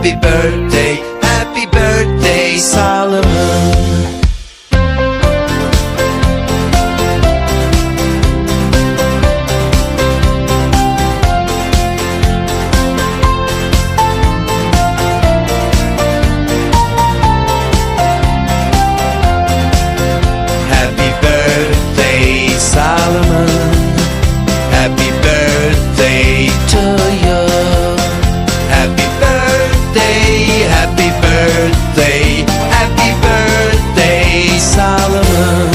happy birthday, Solomon. Happy birthday, Solomon. Happy birthday to you. Happy birthday, happy birthday, happy birthday, Solomon.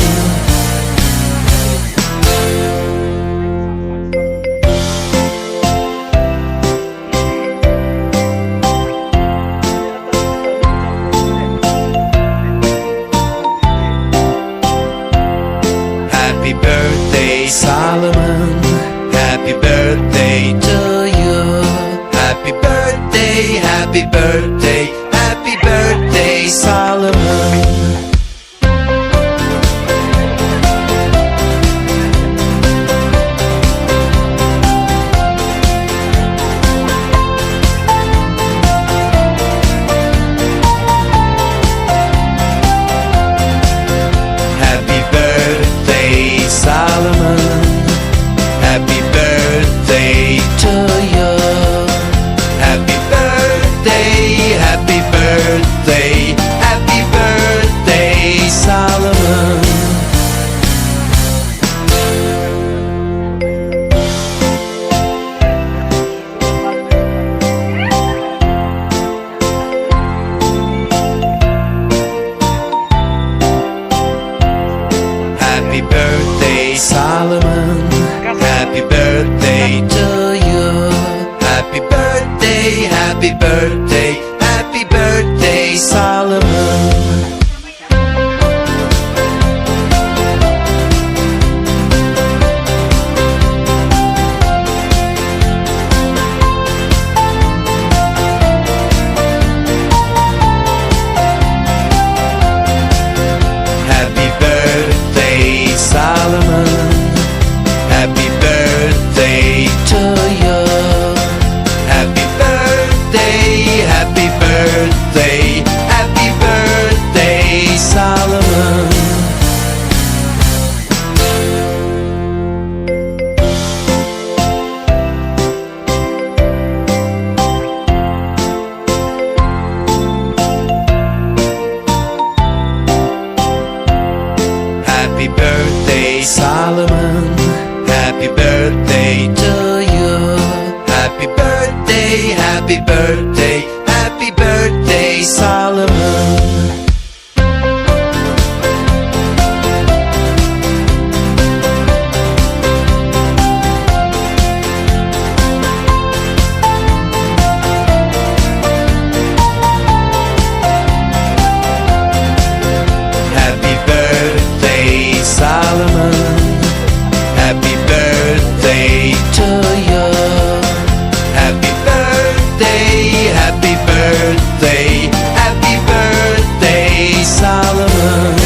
Happy birthday, Solomon. Happy birthday to you. Happy birthday, happy birthday, happy birthday, Solomon. Happy birthday, Solomon. Happy birthday to you. Happy birthday, happy birthday, happy birthday, Solomon. Happy birthday, Solomon. Happy birthday to you. Happy birthday, happy birthday, happy birthday, Solomon. Happy birthday, Solomon. Happy birthday to you. Happy birthday, happy birthday, happy birthday, Solomon. Happy birthday, Solomon. Happy birthday to you. Happy birthday, happy birthday, happy birthday, Solomon. Happy birthday, Solomon. Happy birthday to you. Happy birthday, happy birthday, happy birthday, Solomon.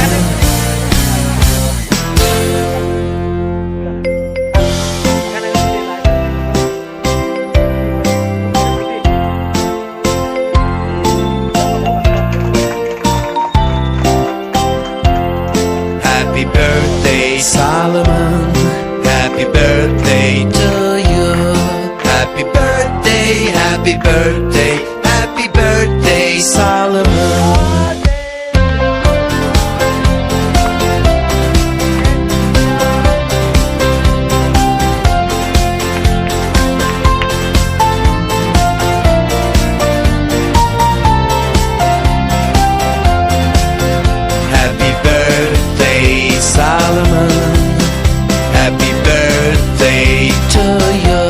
Happy birthday, Solomon. Happy birthday to you. Happy birthday, happy birthday, happy birthday, Solomon. Happy birthday, Solomon. Happy birthday to you.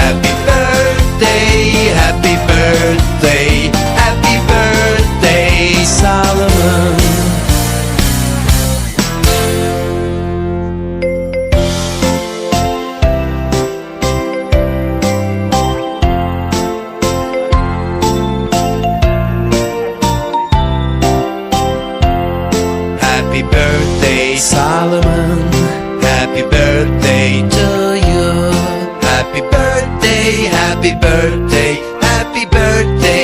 Happy birthday, happy birthday, happy birthday, Solomon. Happy birthday, Solomon. Happy birthday to you. Happy birthday, happy birthday, happy birthday,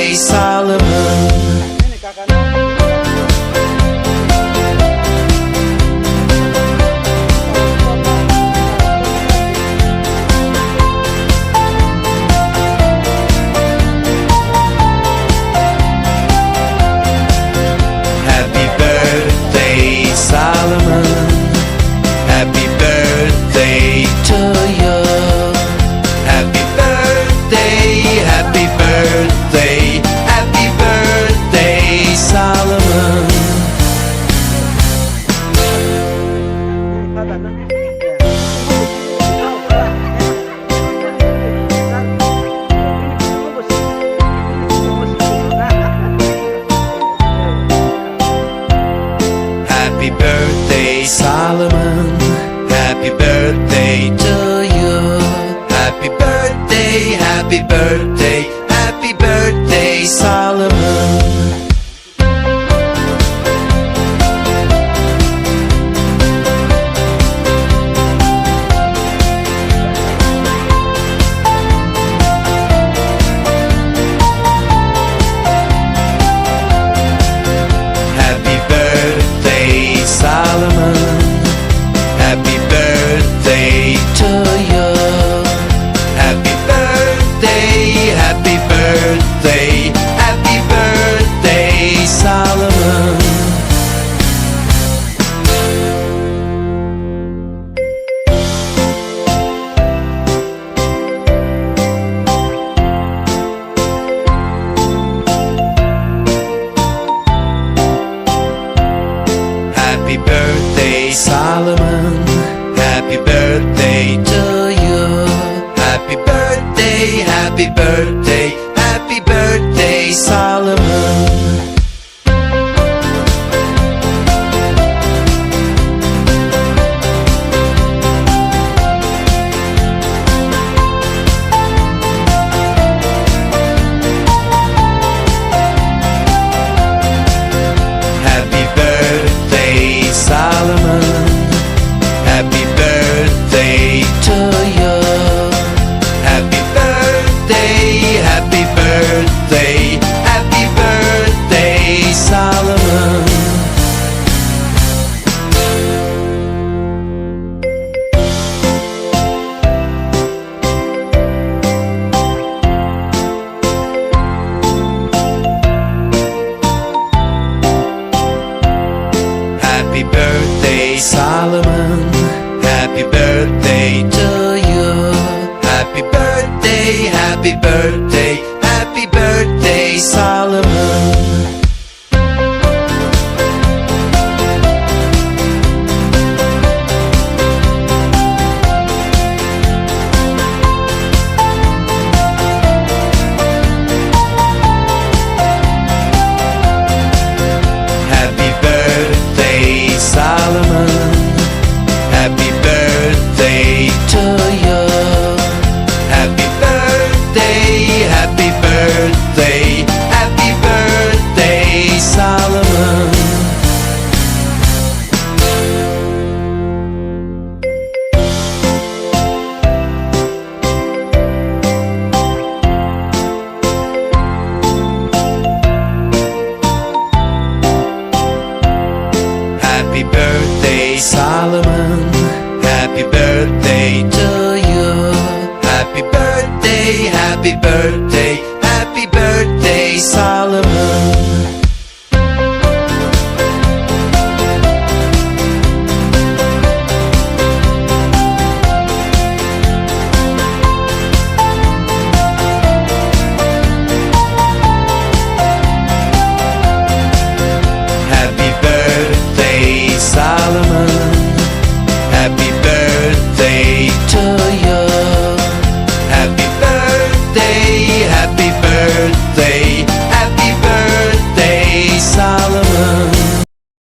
birthday to you. Happy birthday, happy birthday, happy birthday, Solomon. Happy birthday, Solomon. Happy birthday to you. Happy birthday, happy birthday, happy birthday, Solomon. Happy birthday, Solomon. Happy birthday to you. Happy birthday, happy birthday.